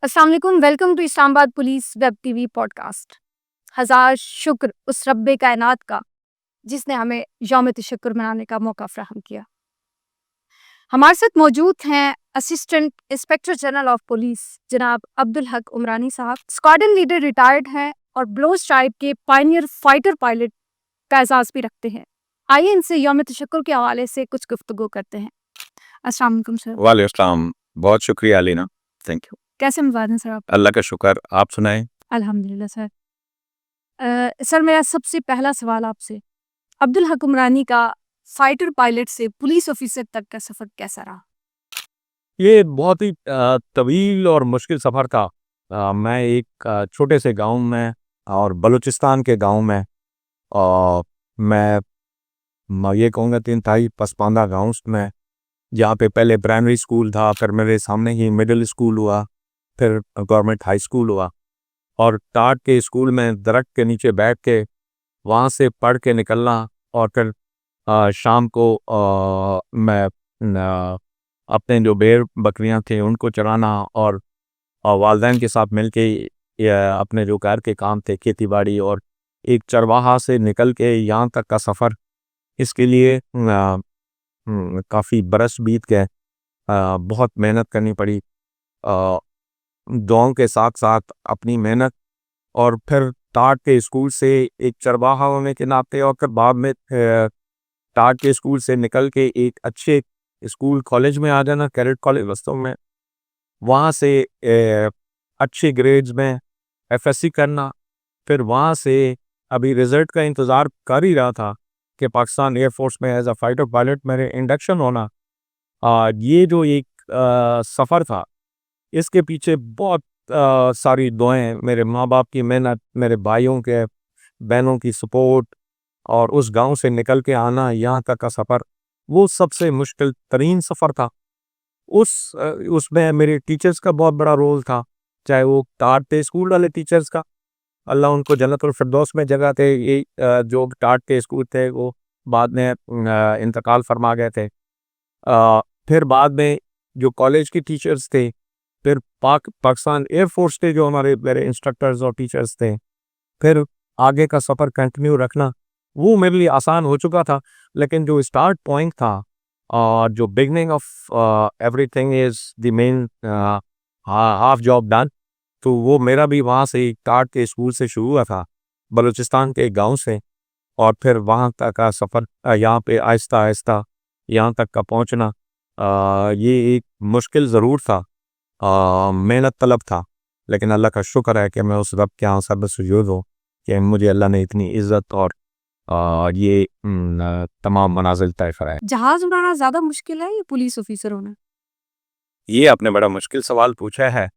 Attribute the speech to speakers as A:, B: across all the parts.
A: अस्सलाम वालेकुम, welcome to Islamabad police web TV podcast. हज़ार शुक्र उस रब्बे कायनात का जिसने हमें यौम तशक्कुर मनाने का मौका फ़राहम किया। हमारे साथ मौजूद हैं assistant inspector general of police जनाब अब्दुल हक उमरानी साहब, स्क्वाड्रन लीडर रिटायर्ड हैं और ब्लोच ट्राइब के पायनियर फाइटर पायलट का एजाज़ भी रखते हैं। आइए इनसे यौम तशक्कुर के हवाले से कुछ गुफ्तगू करते हैं। अस्सलाम वालेकुम सर।
B: वालेकुम, बहुत शुक्रिया अलीना, थैंक यू।
A: कैसे मिजाज हैं सर आप?
B: अल्लाह का शुक्र, आप सुनाएं।
A: अल्हम्दुलिल्लाह सर। सर मेरा सबसे पहला सवाल आपसे, अब्दुल हक उमरानी का फाइटर पायलट से पुलिस ऑफिसर तक का सफ़र कैसा रहा?
B: ये बहुत ही तवील और मुश्किल सफ़र था। मैं एक छोटे से गांव में और बलूचिस्तान के गांव में मैं ये कहूँगा तीन इंतहाई पसमानदा गाँव में, जहाँ पे पहले प्राइमरी स्कूल था, फिर मेरे सामने ही मिडिल स्कूल हुआ, फिर गवर्नमेंट हाई स्कूल हुआ। और टाट के स्कूल में दरख्त के नीचे बैठ के वहाँ से पढ़ के निकलना, और फिर शाम को मैं अपने जो भेड़ बकरियां थे उनको चराना, और वालिदैन के साथ मिलके अपने जो घर के काम थे, खेती बाड़ी, और एक चरवाहा से निकल के यहाँ तक का सफ़र, इसके लिए काफ़ी बरस बीत गए। बहुत मेहनत करनी पड़ी, दुआओं के साथ साथ अपनी मेहनत। और फिर टाट के स्कूल से एक चरवाहा होने के नाते, और फिर बाद में टाट के स्कूल से निकल के एक अच्छे स्कूल कॉलेज में आ जाना, कैडेट कॉलेज वास्तव में, वहाँ से अच्छे ग्रेड्स में एफएससी करना। फिर वहाँ से अभी रिज़ल्ट का इंतज़ार कर ही रहा था कि पाकिस्तान एयरफोर्स में एज अ फाइटर पायलट मेरे इंडक्शन होना। ये जो एक सफ़र था, इसके पीछे बहुत सारी दुआएं, मेरे माँ बाप की मेहनत, मेरे भाइयों के बहनों की सपोर्ट, और उस गांव से निकल के आना यहाँ तक का सफ़र, वो सबसे मुश्किल तरीन सफ़र था। उसमें मेरे टीचर्स का बहुत बड़ा रोल था, चाहे वो टाट के स्कूल वाले टीचर्स का, अल्लाह उनको जन्नतुल फिरदौस में जगह थे। ये जो टाट के स्कूल थे वो बाद में इंतकाल फरमा गए थे। फिर बाद में जो कॉलेज के टीचर्स थे, फिर पाकिस्तान एयरफोर्स के जो हमारे मेरे इंस्ट्रक्टर्स और टीचर्स थे, फिर आगे का सफ़र कंटिन्यू रखना, वो मेरे लिए आसान हो चुका था। लेकिन जो स्टार्ट पॉइंट था, और जो beginning of everything is the main half job done, तो वो मेरा भी वहाँ से टाट के स्कूल से शुरू हुआ था, बलूचिस्तान के गांव से। और फिर वहाँ तक का सफ़र, यहाँ पे आहिस्ता आहिस्ता यहाँ तक का पहुँचना, ये एक मुश्किल ज़रूर था, मेहनत तलब था। लेकिन अल्लाह का शुक्र है कि मैं उस रब के यहाँ सर्वसुजूद हूँ कि मुझे अल्लाह ने इतनी इज़्ज़त और ये तमाम मनाजिल तय कराए।
A: जहाज़ उड़ाना ज़्यादा मुश्किल है या पुलिस ऑफिसर होना?
B: ये आपने बड़ा मुश्किल सवाल पूछा है।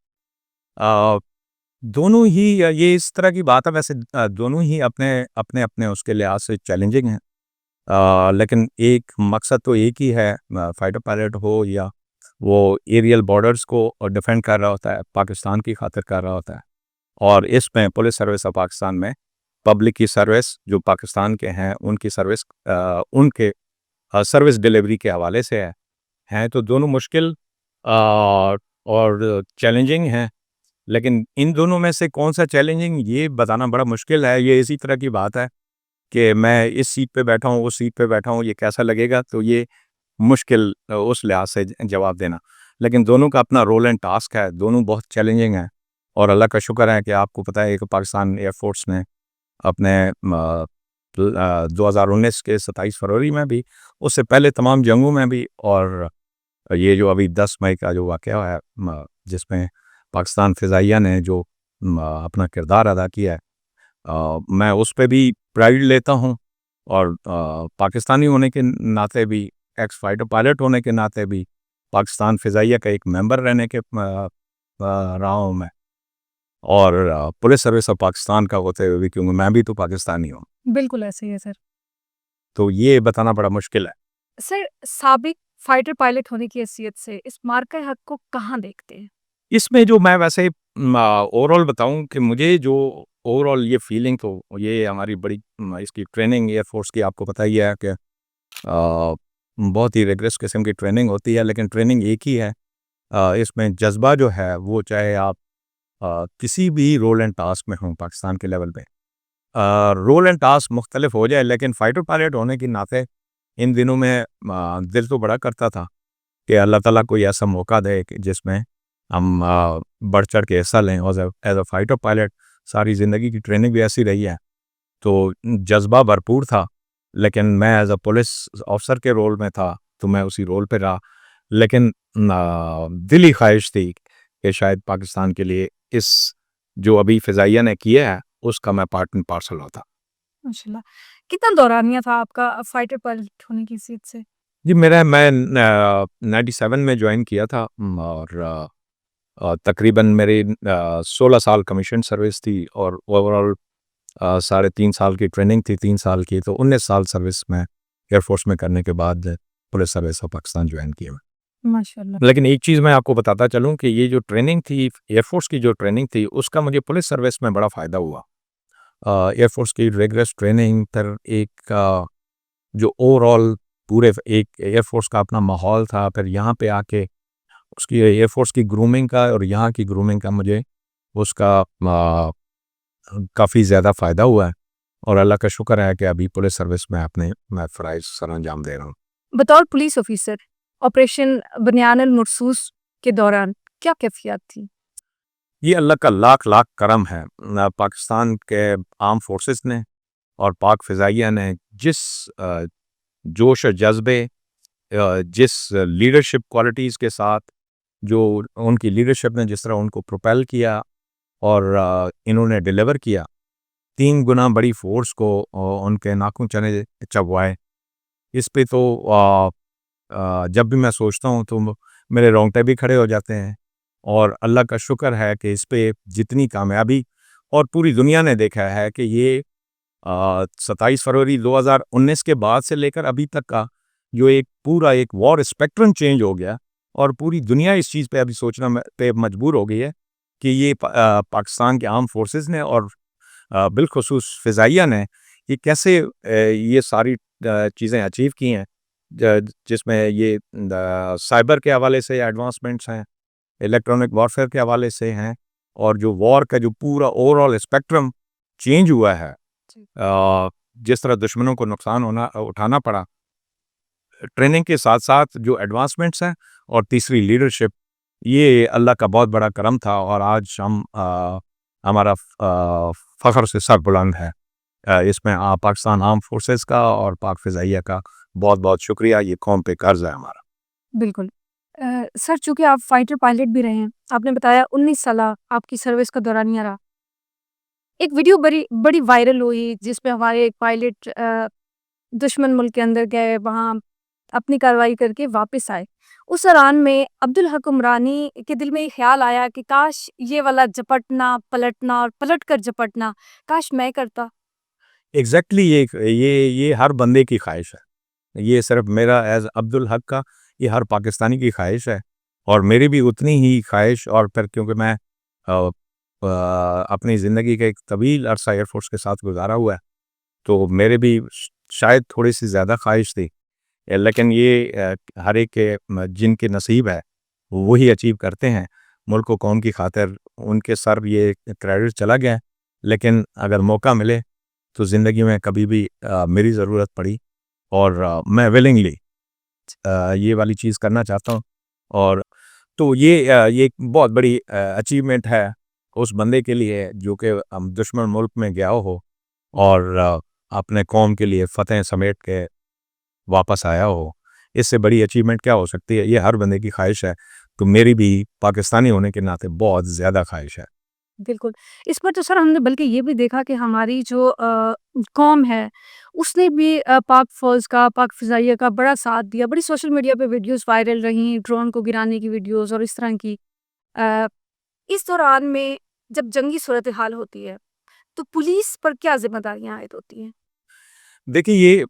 B: अ, दोनों ही ये इस तरह की बात है, वैसे दोनों ही अपने अपने अपने उसके लिहाज से चैलेंजिंग हैं। लेकिन एक मकसद तो एक ही है, फाइटर पायलट हो या वो एरियल बॉर्डर्स को डिफेंड कर रहा होता है, पाकिस्तान की खातिर कर रहा होता है। और इसमें पुलिस सर्विस ऑफ पाकिस्तान में पब्लिक की सर्विस जो पाकिस्तान के हैं उनकी सर्विस, उनके सर्विस डिलीवरी के हवाले से है तो दोनों मुश्किल और चैलेंजिंग हैं। लेकिन इन दोनों में से कौन सा चैलेंजिंग ये बताना बड़ा मुश्किल है। ये इसी तरह की बात है कि मैं इस सीट पे बैठा हूँ, उस सीट पे बैठा हूँ, ये कैसा लगेगा, तो ये मुश्किल उस लिहाज से जवाब देना। लेकिन दोनों का अपना रोल एंड टास्क है, दोनों बहुत चैलेंजिंग हैं। और अल्लाह का शुक्र है कि आपको पता है कि पाकिस्तान एयरफोर्स ने अपने 2019 के 27 फरवरी में भी, उससे पहले तमाम जंगों में भी, और ये जो अभी 10 मई का जो वाक़या है जिसमें पाकिस्तान फ़िज़ाइया ने जो अपना किरदार अदा किया है, मैं उस पे भी प्राइड लेता हूँ। और पाकिस्तानी होने के नाते भी, एक्स फाइटर पायलट होने के नाते भी, पाकिस्तान फ़िज़ाइया का एक मेंबर रहने के रहा हूँ मैं, और पुलिस सर्विस ऑफ पाकिस्तान का होते हुए भी, क्योंकि मैं भी तो पाकिस्तानी हूँ।
A: बिल्कुल ऐसे ही है सर।
B: तो ये बताना बड़ा मुश्किल है।
A: सर, साबिक फाइटर पायलट होने की हैसियत से इस मार्का हक को कहाँ देखते हैं?
B: इसमें जो मैं वैसे ओवरऑल बताऊँ कि मुझे जो ओवरऑल ये फीलिंग, तो ये हमारी बड़ी इसकी ट्रेनिंग एयरफोर्स की आपको पता ही है कि बहुत ही रिगरस किस्म की ट्रेनिंग होती है, लेकिन ट्रेनिंग एक ही है। इसमें जज्बा जो है वो, चाहे आप किसी भी रोल एंड टास्क में हूँ पाकिस्तान के लेवल पे, रोल एंड टास्क मुख्तलिफ हो जाए, लेकिन फाइटर पायलट होने के नाते इन दिनों में दिल तो बड़ा करता था कि अल्लाह ताला कोई ऐसा मौका दे कि जिसमें हम बढ़ चढ़ के हिस्सा लें। और एज अ फाइटर पायलट सारी ज़िंदगी की ट्रेनिंग भी ऐसी रही है, तो जज्बा भरपूर था। लेकिन मैं एज अ पुलिस ऑफिसर के रोल में था, तो मैं उसी रोल पे रहा। लेकिन दिली ख्वाहिश थी कि शायद पाकिस्तान के लिए इस जो अभी फ़िज़ाइया ने किया है, उसका मैं पार्ट एंड पार्सल होता।
A: माशाल्लाह। कितना दौरानिया था आपका फाइटर पायलट होने की सीट से?
B: जी, मैं 97 में जॉइन किया था, और तकरीबन मेरी 16 साल कमीशन सर्विस थी, और ओवरऑल साढ़े 3 साल की ट्रेनिंग थी, 3 साल की, तो 19 साल सर्विस में एयरफोर्स में करने के बाद police service of Pakistan join किया।
A: माशाल्लाह।
B: लेकिन एक चीज़ मैं आपको बताता चलूँ कि ये जो ट्रेनिंग थी, एयरफोर्स की जो ट्रेनिंग थी, उसका मुझे पुलिस सर्विस में बड़ा फ़ायदा हुआ। एयरफोर्स की रिगरस ट्रेनिंग, फिर एक जो ओवरऑल पूरे एक एयरफोर्स का अपना माहौल था, फिर यहाँ पे आके उसकी एयरफोर्स की ग्रूमिंग का और यहाँ की ग्रूमिंग का मुझे उसका काफ़ी ज़्यादा फ़ायदा हुआ है, और अल्लाह का शुक्र है कि अभी पुलिस सर्विस में मैं फ़राइज़ सरअंजाम दे रहा हूँ।
A: बतौर पुलिस ऑफिसर ऑपरेशन बनियान मरसूस के दौरान क्या कैफियत थी?
B: ये अल्लाह का लाख लाख करम है। पाकिस्तान के आर्म फोर्सेस ने और पाक फ़िज़ाइया ने जिस जोश और जज़्बे, जिस लीडरशिप क्वालिटीज़ के साथ, जो उनकी लीडरशिप ने जिस तरह उनको प्रोपेल किया और इन्होंने डिलीवर किया, 3 गुना बड़ी फ़ोर्स को उनके नाखून चने चबवाए। इस पे तो जब भी मैं सोचता हूँ तो मेरे रोंगटे भी खड़े हो जाते हैं, और अल्लाह का शुक्र है कि इस पे जितनी कामयाबी, और पूरी दुनिया ने देखा है कि ये 27 फरवरी 2019 के बाद से लेकर अभी तक का जो एक पूरा एक वॉर स्पेक्ट्रम चेंज हो गया, और पूरी दुनिया इस चीज़ पे अभी सोचना पे मजबूर हो गई है कि ये पाकिस्तान के आर्म फोर्सेस ने और बिलखुसूस फ़िज़ाइया ने ये कैसे ये सारी चीज़ें अचीव की हैं, जिसमें ये साइबर के हवाले से एडवांसमेंट्स हैं, इलेक्ट्रॉनिक वॉरफेयर के हवाले से हैं, और जो वॉर का जो पूरा ओवरऑल स्पेक्ट्रम चेंज हुआ है,
A: जी।
B: जिस तरह दुश्मनों को नुकसान उठाना पड़ा, ट्रेनिंग के साथ साथ जो एडवांसमेंट्स हैं, और तीसरी लीडरशिप, ये अल्लाह का बहुत बड़ा करम था, और आज हमारा फ़ख्र से सर बुलंद है। इसमें पाकिस्तान आर्म फोर्सेस का और पाक फ़िज़ाइया का बहुत बहुत शुक्रिया, ये कौम पे कर्ज़ है हमारा।
A: बिल्कुल। सर, चूँकि आप फाइटर पायलट भी रहे हैं, आपने बताया 19 साल आपकी सर्विस का दौरानिया रहा। एक वीडियो बड़ी बड़ी वायरल हुई जिसमें हमारे एक पायलट दुश्मन मुल्क के अंदर गए, वहाँ अपनी कार्रवाई करके वापस आए। उस दौरान में अब्दुल हक उमरानी के दिल में ये ख़्याल आया कि काश ये वाला झपटना, पलटना और पलट कर झपटना, काश मैं करता।
B: एग्ज़ैक्टली ये हर बंदे की ख्वाहिश है। ये सिर्फ़ मेरा एज़ अब्दुल हक का, ये हर पाकिस्तानी की ख्वाहिश है, और मेरी भी उतनी ही ख्वाहिश, और फिर क्योंकि मैं अपनी ज़िंदगी का एक तवील अरसा एयर फ़ोर्स के साथ गुज़ारा हुआ है, तो मेरे भी शायद थोड़ी-सी ज़्यादा ख्वाहिश थी। लेकिन ये हर एक के जिनके नसीब है, वही अचीव करते हैं। मुल्क व कौम की खातिर उनके सर ये क्रेडिट चला गया है, लेकिन अगर मौका मिले तो ज़िंदगी में कभी भी मेरी ज़रूरत पड़ी, और मैं विलिंगली ये वाली चीज़ करना चाहता हूँ। और तो ये एक बहुत बड़ी अचीवमेंट है उस बंदे के लिए जो कि दुश्मन मुल्क में गया हो, और अपने कौम के लिए फ़तेह समेट के वापस आया हो। इससे बड़ी अचीवमेंट क्या हो सकती है? ये हर बंदे की ख्वाहिश है, तो मेरी भी पाकिस्तानी होने के नाते बहुत ज़्यादा ख्वाहिश है।
A: बिल्कुल। इस पर तो सर हमने बल्कि ये भी देखा कि हमारी जो कौम है, उसने भी पाक फ़ौज का, पाक फ़िज़ाइया का बड़ा साथ दिया। बड़ी सोशल मीडिया पे वीडियोज़ वायरल रहीं, ड्रोन को गिराने की वीडियोज़ और इस तरह की। अ, इस दौरान में जब जंगी सूरत-ए-हाल होती है, तो पुलिस पर क्या ज़िम्मेदारियाँ आयद होती हैं?
B: देखिए, ये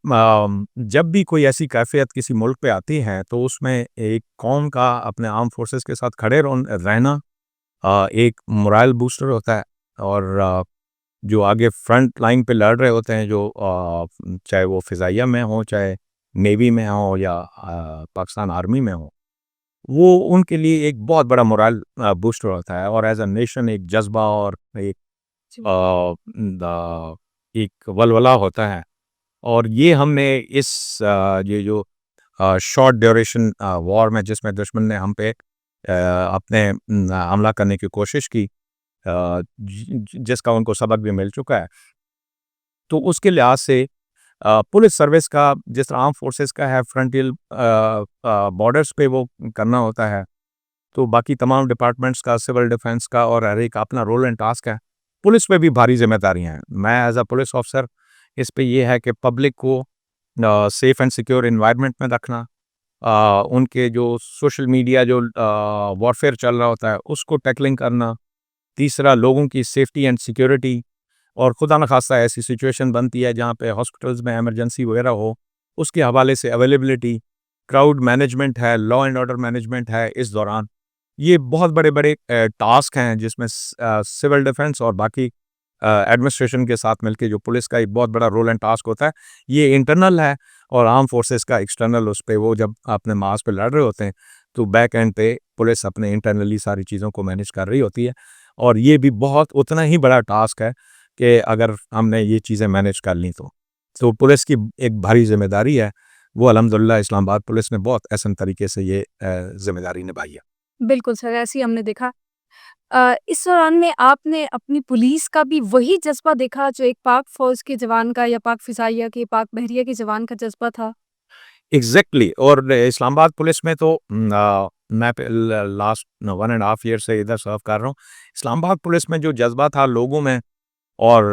B: जब भी कोई ऐसी कैफ़ियत किसी मुल्क पे आती है, तो उसमें एक कौम का अपने आर्म फ़ोर्सेस के साथ खड़े रहना एक मोरल बूस्टर होता है, और जो आगे फ्रंट लाइन पे लड़ रहे होते हैं, जो चाहे वो फ़िज़ाइया में हो, चाहे नेवी में हो, या पाकिस्तान आर्मी में हो, वो उनके लिए एक बहुत बड़ा मोरल बूस्टर होता है, और एज अ नेशन एक जज्बा और एक
A: जी।
B: एक वलवला होता है। और ये हमने इस ये जो शॉर्ट ड्यूरेशन वॉर में, जिसमें दुश्मन ने हम पे अपने हमला करने की कोशिश की, जिसका उनको सबक भी मिल चुका है, तो उसके लिहाज से पुलिस सर्विस का, जिस तरह आर्म फोर्सेस का है फ्रंटियल बॉर्डर्स पे वो करना होता है, तो बाकी तमाम डिपार्टमेंट्स का, सिविल डिफेंस का और हर एक का अपना रोल एंड टास्क है। पुलिस पे भी भारी जिम्मेदारियां हैं। मैं एज अ पुलिस ऑफिसर, इस पे ये है कि पब्लिक को सेफ एंड सिक्योर इन्वायरमेंट में रखना, उनके जो सोशल मीडिया जो वॉरफेयर चल रहा होता है उसको टैकलिंग करना, तीसरा लोगों की सेफ्टी एंड सिक्योरिटी, और खुदा न खास्ता ऐसी सिचुएशन बनती है जहाँ पे हॉस्पिटल्स में इमरजेंसी वगैरह हो, उसके हवाले से अवेलेबिलिटी, क्राउड मैनेजमेंट है, लॉ एंड ऑर्डर मैनेजमेंट है इस दौरान। ये बहुत बड़े-बड़े टास्क हैं जिसमें सिविल डिफेंस और बाकी एडमिनिस्ट्रेशन के साथ मिलके जो पुलिस का एक बहुत बड़ा रोल एंड टास्क होता है, ये इंटरनल है, और आर्म फोर्सेस का एक्सटर्नल, उस पे वो जब अपने मास पे लड़ रहे होते हैं, तो बैक एंड पे पुलिस अपने इंटरनली सारी चीज़ों को मैनेज कर रही होती है। और ये भी बहुत उतना ही बड़ा टास्क है कि अगर हमने ये चीज़ें मैनेज कर लीं तो पुलिस की एक भारी ज़िम्मेदारी है। वो अल्हम्दुलिल्लाह इस्लामाबाद पुलिस ने बहुत एहसन तरीके से ये ज़िम्मेदारी निभाई है।
A: बिल्कुल सर, ऐसे ही हमने देखा। इस दौरान में आपने अपनी पुलिस का भी वही जज़्बा देखा जो एक पाक फ़ौज के जवान का या पाक फ़िज़ाइया के, पाक बहरिया के जवान का जज़्बा था?
B: एग्ज़ैक्टली। और इस्लामाबाद पुलिस में तो मैं लास्ट 1 एंड हाफ ईयर से इधर सर्व कर रहा हूँ। इस्लामाबाद पुलिस में जो जज़्बा था लोगों में, और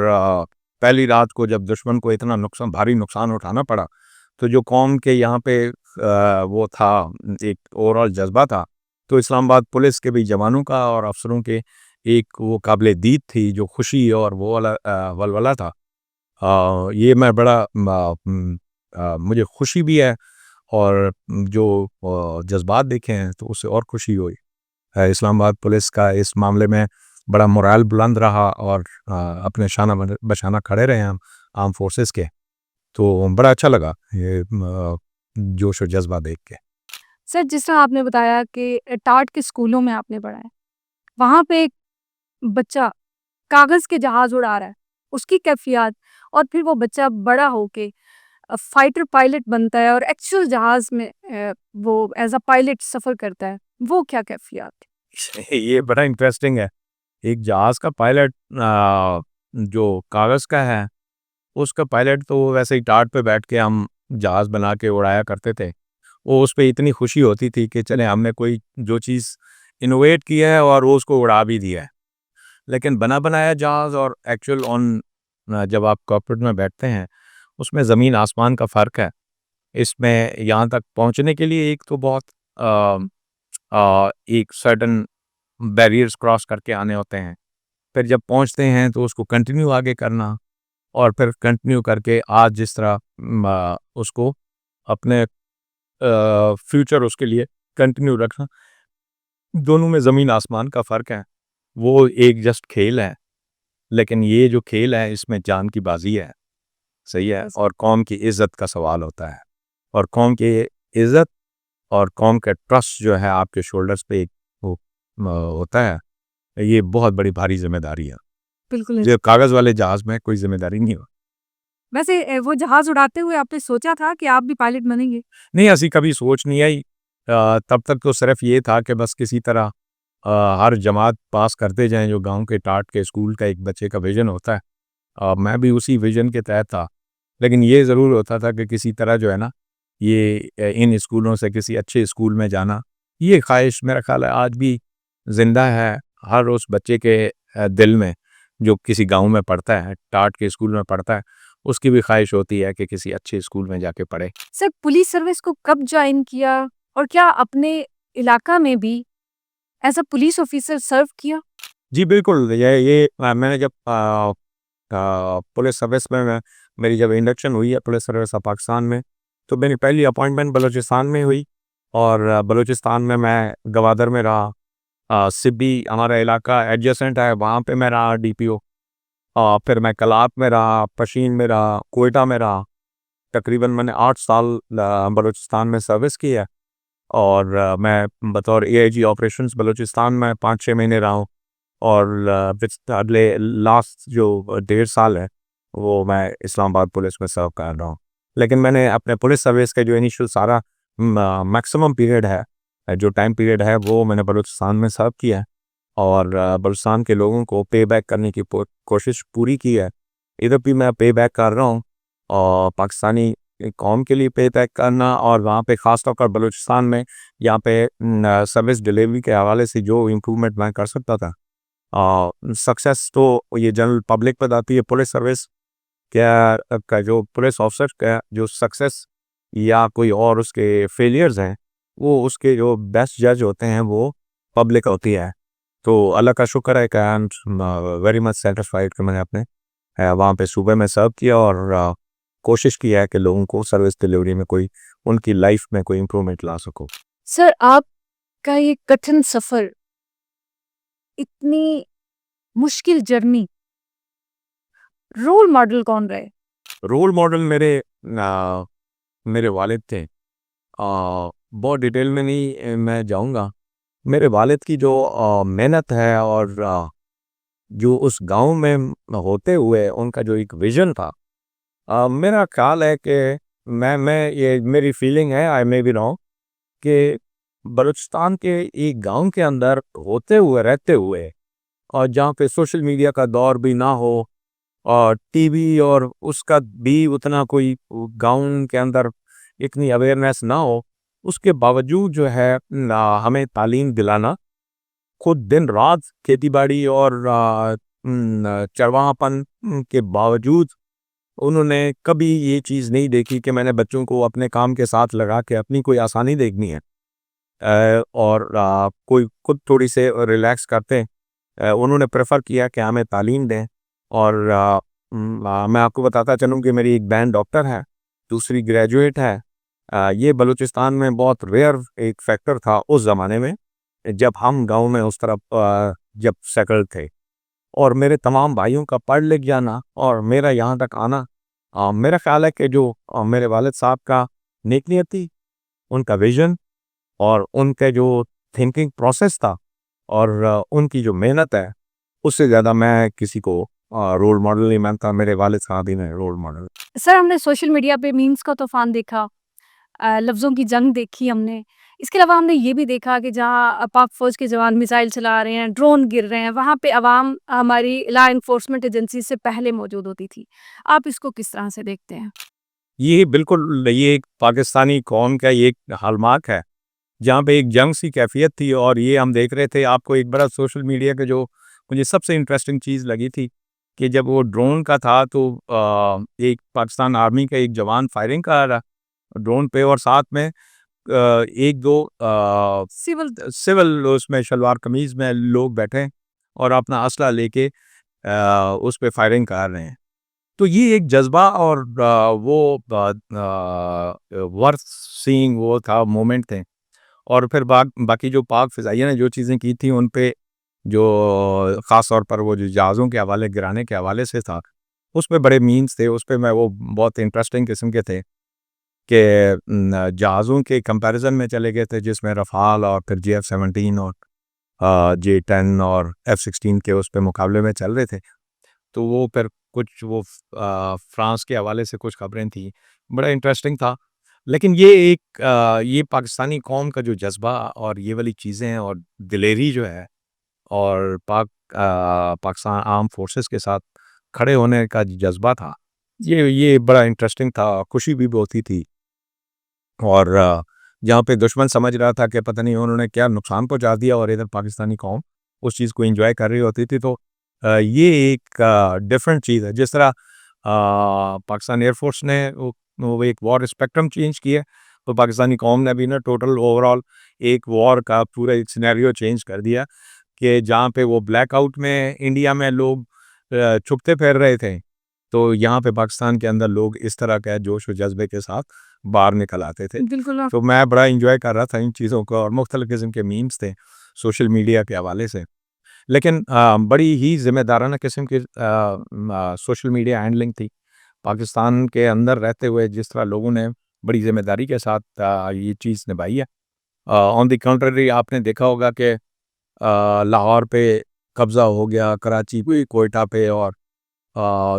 B: पहली रात को जब दुश्मन को इतना भारी नुकसान उठाना पड़ा, तो जो कौम के यहाँ पे वो था, एक ओवरऑल जज़्बा था, तो इस्लामाबाद पुलिस के भी जवानों का और अफ़सरों के एक वो काबिल-ए-दीद थी, जो खुशी और वो वाला वलवला था। ये मैं बड़ा मुझे खुशी भी है, और जो जज़्बात देखे हैं तो उससे और खुशी हुई। इस्लामाबाद पुलिस का इस मामले में बड़ा मोराल बुलंद रहा, और अपने शाना बशाना खड़े रहे हम आर्म फोर्सेस के। तो बड़ा अच्छा लगा ये जोश और जज़्बा देख के।
A: सर, जिस तरह आपने बताया कि टाट के स्कूलों में आपने पढ़ा है, वहाँ पे एक बच्चा कागज़ के जहाज़ उड़ा रहा है, उसकी कैफ़ियत, और फिर वो बच्चा बड़ा होके फाइटर पायलट बनता है और एक्चुअल जहाज़ में वो एज़ अ पायलट सफ़र करता है, वो क्या कैफ़ियत थी?
B: ये बड़ा इंटरेस्टिंग है। एक जहाज़ का पायलट जो कागज़ का है, उसका पायलट तो वैसे ही टाट पे बैठ के हम जहाज़ बना के उड़ाया करते थे। वो उस पे इतनी खुशी होती थी कि चले हमने कोई जो चीज़ इनोवेट किया है और वो उसको उड़ा भी दिया है। लेकिन बना-बनाया जहाज़ और एक्चुअल जब आप कॉकपिट में बैठते हैं, उसमें ज़मीन आसमान का फ़र्क है। इसमें यहाँ तक पहुँचने के लिए एक तो बहुत एक सर्टेन बैरियर्स क्रॉस करके आने होते हैं। फिर जब पहुँचते हैं तो उसको कंटिन्यू आगे करना, और फिर कंटिन्यू करके आज जिस तरह उसको अपने फ्यूचर उसके लिए कंटिन्यू रखना, दोनों में ज़मीन आसमान का फ़र्क है। वो एक जस्ट खेल है, लेकिन ये जो खेल है इसमें जान की बाज़ी है, सही है?
A: बस।
B: और कौम की इज़्ज़त का सवाल होता है, और कौम की इज़्ज़त और कौम का ट्रस्ट जो है आपके शोल्डर्स पे एक वो होता है, ये बहुत बड़ी भारी ज़िम्मेदारी है।
A: बिल्कुल।
B: जो कागज़ वाले जहाज़ में कोई ज़िम्मेदारी नहीं हो।
A: वैसे वो जहाज़ उड़ाते हुए आपने सोचा था कि आप भी पायलट बनेंगे?
B: नहीं, ऐसी कभी सोच नहीं आई। तब तक तो सिर्फ़ ये था कि बस किसी तरह हर जमात पास करते जाएँ, जो गाँव के टाट के स्कूल का एक बच्चे का विज़न होता है। मैं भी उसी विज़न के तहत था। लेकिन ये ज़रूर होता था कि किसी तरह जो है ना, ये इन स्कूलों से किसी अच्छे स्कूल में जाना, ये ख़्वाहिश मेरा ख़्याल है आज भी ज़िंदा है हर उस बच्चे के दिल में, जो किसी गाँव में पढ़ता है, टाट के स्कूल में पढ़ता है, उसकी भी ख़्वाहिश होती है कि किसी अच्छे स्कूल में जाके पढ़े।
A: सर, पुलिस सर्विस को कब जॉइन किया और क्या अपने इलाका में भी एज़ अ पुलिस ऑफिसर सर्व किया?
B: जी, बिल्कुल, ये मैंने जब पुलिस सर्विस में मेरी जब इंडक्शन हुई है पुलिस सर्विस ऑफ पाकिस्तान में, तो मेरी पहली अपॉइंटमेंट बलूचिस्तान में हुई, और बलूचिस्तान में मैं गवादर में रहा। सिब्बी हमारा इलाका एडजेसेंट है, वहाँ पे मैं रहा डीपीओ। फिर मैं कलात में रहा, पशीन में रहा, क्वेटा में रहा। तकरीबन मैंने 8 साल बलूचिस्तान में सर्विस की है। और मैं बतौर एआईजी ऑपरेशंस बलूचिस्तान में 5-6 महीने रहा हूँ। और अगले लास्ट जो 1.5 साल है वो मैं इस्लामाबाद पुलिस में सर्व कर रहा हूँ। लेकिन मैंने अपने पुलिस सर्विस का जो इनिशियल सारा मैक्सिमम पीरियड है, जो टाइम पीरियड है, वो मैंने बलूचिस्तान में सर्व किया है। और बलूचिस्तान के लोगों को पे बैक करने की कोशिश पूरी की है। इधर भी मैं पे बैक कर रहा हूँ और पाकिस्तानी कौम के लिए पे बैक करना, और वहाँ पे ख़ास तौर पर बलूचिस्तान में यहाँ पे सर्विस डिलीवरी के हवाले से जो इम्प्रूवमेंट मैं कर सकता था। सक्सेस तो ये जनरल पब्लिक बताती है। पुलिस सर्विस का जो पुलिस ऑफिसर का जो सक्सेस या कोई और उसके फेलियर्स हैं, वो उसके जो बेस्ट जज होते हैं वो पब्लिक होती है। तो अल्लाह का शुक्र है कि I am very much satisfied कि मैंने अपने वहाँ पे सूबे में सर्व किया और कोशिश की है कि लोगों को सर्विस डिलीवरी में कोई उनकी लाइफ में कोई इम्प्रूवमेंट ला सको।
A: सर, आपका ये कठिन सफर, इतनी मुश्किल जर्नी, रोल मॉडल कौन रहे?
B: रोल मॉडल मेरे वालिद थे। बहुत डिटेल में नहीं मैं जाऊंगा। मेरे वालिद की जो मेहनत है और जो उस गांव में होते हुए उनका जो एक विजन था, मेरा ख्याल है कि मैं ये मेरी फीलिंग है, आई मे बी रॉन्ग, कि बलूचिस्तान के एक गांव के अंदर होते हुए रहते हुए और जहाँ पे सोशल मीडिया का दौर भी ना हो और टीवी और उसका भी उतना कोई गांव के अंदर इतनी अवेयरनेस ना हो, उसके बावजूद जो है हमें तालीम दिलाना, खुद दिन रात खेती-बाड़ी और चरवाहापन के बावजूद उन्होंने कभी ये चीज़ नहीं देखी कि मैंने बच्चों को अपने काम के साथ लगा के अपनी कोई आसानी देखनी है और कोई खुद थोड़ी से रिलैक्स करते। उन्होंने प्रेफर किया कि हमें तालीम दें। और मैं आपको बताता चलूँ कि मेरी एक बहन डॉक्टर है, दूसरी ग्रेजुएट है। ये बलूचिस्तान में बहुत रेयर एक फैक्टर था उस ज़माने में, जब हम गांव में उस तरफ जब सेटल थे। और मेरे तमाम भाइयों का पढ़ लिख जाना और मेरा यहाँ तक आना, मेरा ख्याल है कि जो मेरे वालिद साहब का नेक नियत थी, उनका विजन और उनके जो थिंकिंग प्रोसेस था और उनकी जो मेहनत है, उससे ज़्यादा मैं किसी को रोल मॉडल नहीं मानता। मेरे वालिद साहब ही ने रोल मॉडल।
A: सर, हमने सोशल मीडिया पे मीम्स का तूफान देखा, लफ्ज़ों की जंग देखी हमने। इसके अलावा हमने ये भी देखा कि जहाँ पाक फ़ौज के जवान मिसाइल चला रहे हैं, ड्रोन गिर रहे हैं, वहाँ पे अवाम हमारी लॉ एनफोर्समेंट एजेंसी से पहले मौजूद होती थी। आप इसको किस तरह से देखते हैं?
B: ये बिल्कुल ये एक पाकिस्तानी कौम का ये एक हॉलमार्क है, जहाँ पे एक जंग सी कैफियत थी और ये हम देख रहे थे। आपको एक बड़ा सोशल मीडिया का जो मुझे सबसे इंटरेस्टिंग चीज़ लगी थी कि जब वो ड्रोन का था तो एक पाकिस्तान आर्मी का एक जवान फायरिंग कर रहा ड्रोन पे और साथ में एक दो
A: सिविल
B: सिविल उसमें शलवार कमीज में लोग बैठे हैं और अपना असला लेके उस पे फायरिंग कर रहे हैं। तो ये एक जज्बा और वो वर्थ सीइंग वो था, मोमेंट थे। और फिर बाकी जो पाक फ़िज़ाइया ने जो चीज़ें की थी उन पे, जो ख़ास तौर पर वो जो जहाज़ों के हवाले गिराने के हवाले से था, उसपे बड़े मीम्स थे। उसपे मैं वो बहुत इंटरेस्टिंग किस्म के थे कि जहाज़ों के कंपैरिज़न में चले गए थे, जिसमें रफ़ाल और फिर JF-17 और J-10 और F-16 के उस पे मुकाबले में चल रहे थे। तो वो फिर कुछ वो फ्रांस के हवाले से कुछ खबरें थी, बड़ा इंटरेस्टिंग था। लेकिन ये एक ये पाकिस्तानी कौम का जो जज़्बा और ये वाली चीज़ें हैं और दिलेरी जो है और पाकिस्तान आर्म फोर्सेस के साथ खड़े होने का जज़्बा था, ये बड़ा इंटरेस्टिंग था, खुशी भी बहुत ही थी। और जहाँ पे दुश्मन समझ रहा था कि पता नहीं उन्होंने क्या नुकसान पहुँचा दिया और इधर पाकिस्तानी कौम उस चीज़ को एंजॉय कर रही होती थी। तो ये एक डिफरेंट चीज़ है। जिस तरह पाकिस्तान एयरफोर्स ने वो एक वॉर स्पेक्ट्रम चेंज किया, तो पाकिस्तानी कौम ने भी ना टोटल ओवरऑल एक वॉर का पूरा एक सिनेरियो चेंज कर दिया कि जहाँ पे वो ब्लैकआउट में इंडिया में लोग छुपते फिर रहे थे, तो यहाँ पे पाकिस्तान के अंदर लोग इस तरह का जोश और जज्बे के साथ बाहर निकल आते थे।
A: बिल्कुल आप
B: तो मैं बड़ा एंजॉय कर रहा था इन चीज़ों को और मुख्तलिफ किस्म के मीम्स थे सोशल मीडिया के हवाले से। लेकिन बड़ी ही ज़िम्मेदाराना किस्म की सोशल मीडिया हैंडलिंग थी। पाकिस्तान के अंदर रहते हुए जिस तरह लोगों ने बड़ी ज़िम्मेदारी के साथ ये चीज़ निभाई है ऑन द कंट्री आपने देखा होगा कि लाहौर पे कब्ज़ा हो गया, कराची पे, कोयटा पे, और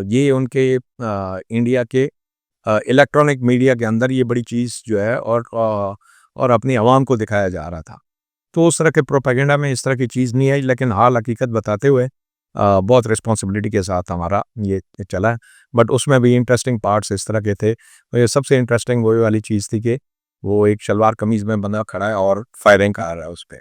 B: ये उनके इंडिया के इलेक्ट्रॉनिक मीडिया के अंदर ये बड़ी चीज़ जो है, और अपनी आवाम को दिखाया जा रहा था। तो उस तरह के प्रोपेगेंडा में इस तरह की चीज़ नहीं आई, लेकिन हाल हकीकत बताते हुए बहुत रिस्पॉन्सिबिलिटी के साथ हमारा ये चला है। बट उसमें भी इंटरेस्टिंग पार्ट्स इस तरह के थे। तो ये सबसे इंटरेस्टिंग वही वाली चीज़ थी कि वो एक शलवार कमीज़ में बंदा खड़ा है और फायरिंग कर रहा है उस पे।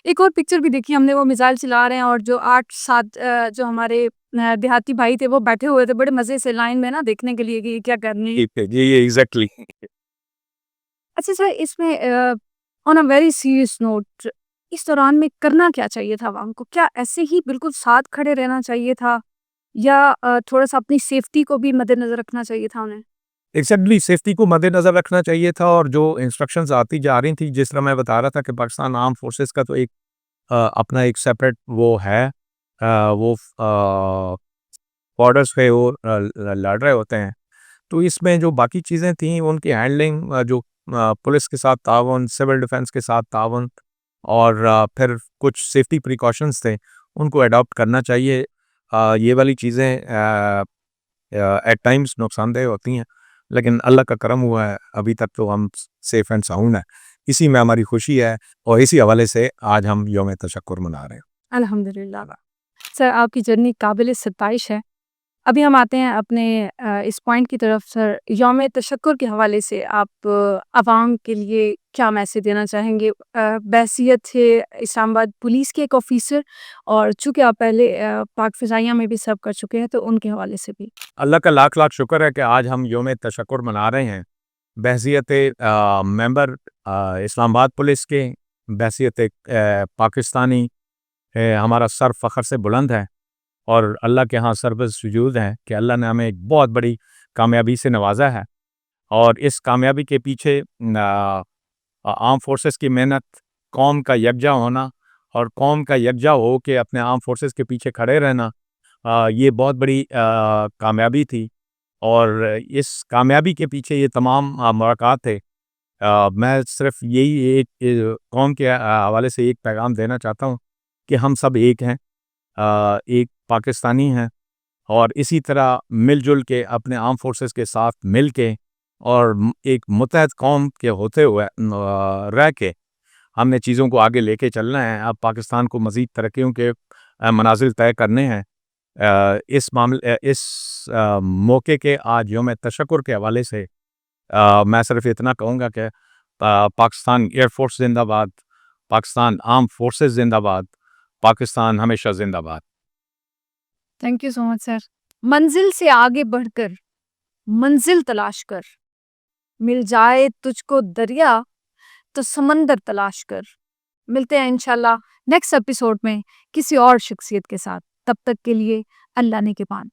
A: एक और पिक्चर भी देखी हमने, वो मिसाइल चला रहे हैं और जो 8-7 जो हमारे देहाती भाई थे वो बैठे हुए थे बड़े मज़े से लाइन में ना देखने के लिए कि ये क्या कर रहे हैं।
B: ठीक है, जी, ये एग्ज़ैक्टली।
A: अच्छा सर, इसमें on a very serious note, इस दौरान में करना क्या चाहिए था आवाम को? क्या ऐसे ही बिल्कुल साथ खड़े रहना चाहिए था या थोड़ा-सा अपनी सेफ्टी को भी मद्देनज़र रखना चाहिए था उन्हें?
B: एग्ज़ैक्टली, सेफ्टी को मद्देनज़र रखना चाहिए था, और जो इंस्ट्रक्शंस आती जा रही थी, जिस तरह मैं बता रहा था कि पाकिस्तान आर्म्ड फोर्सेस का तो एक अपना एक सेपरेट वो है, वो बॉर्डर्स पे वो लड़ रहे होते हैं। तो इसमें जो बाकी चीज़ें थीं उनकी हैंडलिंग, जो पुलिस के साथ ताउन, सिविल डिफेंस के साथ ताउन, और फिर कुछ सेफ्टी प्रिकॉशंस थे, उनको अडॉप्ट करना चाहिए। ये वाली चीज़ें एट टाइम्स नुकसानदेह होती हैं, लेकिन अल्लाह का करम हुआ है, अभी तक तो हम सेफ एंड साउंड हैं। इसी में हमारी खुशी है, और इसी हवाले से आज हम यौम तशक्कुर मना रहे हैं।
A: अल्हम्दुलिल्लाह। सर, आपकी जर्नी काबिल-ए-सिताइश है। अभी हम आते हैं अपने इस पॉइंट की तरफ सर, यौम तशक्कुर के हवाले से आप अवाम के लिए क्या मैसेज देना चाहेंगे? बहैसियत है इस्लामाबाद पुलिस के एक ऑफ़िसर, और चूँकि आप पहले पाक फ़िज़ाइया में भी सर्व कर चुके हैं, तो उनके हवाले से भी।
B: अल्लाह का लाख लाख शुक्र है कि आज हम यौम तशक्कुर मना रहे हैं। बहैसियत मेंबर इस्लामाबाद पुलिस के, बहैसियत एक पाकिस्तानी, हमारा सर फ़ख्र से बुलंद है, और अल्लाह के यहाँ सर्व सुजूद हैं कि अल्लाह ने हमें एक बहुत बड़ी कामयाबी से नवाजा है। और इस कामयाबी के पीछे आर्म फोर्सेस की मेहनत, कौम का यकजा होना, और कौम का यकजा हो के अपने आर्म फोर्सेस के पीछे खड़े रहना, ये बहुत बड़ी कामयाबी थी। और इस कामयाबी के पीछे ये तमाम मुराकात थे। मैं सिर्फ यही एक कौम के हवाले से एक पैगाम देना चाहता हूँ कि हम सब एक हैं, एक पाकिस्तानी हैं, और इसी तरह मिलजुल के अपने आर्म फोर्सेस के साथ मिल के, और एक मुत्तहद कौम के होते हुए रह के हमने चीज़ों को आगे लेके चलना है। अब पाकिस्तान को मज़ीद तरक्कियों के मनाजिल तय करने हैं। इस मौके के आज यौम तशक्कुर के हवाले से मैं सिर्फ इतना कहूँगा कि पाकिस्तान एयर फोर्स जिंदाबाद, पाकिस्तान आर्म फोर्सेस जिंदाबाद, पाकिस्तान हमेशा जिंदाबाद।
A: Thank you so much sir. मंज़िल से आगे बढ़कर मंज़िल तलाश कर, मिल जाए तुझको दरिया तो समंदर तलाश कर। मिलते हैं इंशाल्लाह नेक्स्ट एपिसोड में किसी और शख्सियत के साथ। तब तक के लिए अल्लाह ने के पान।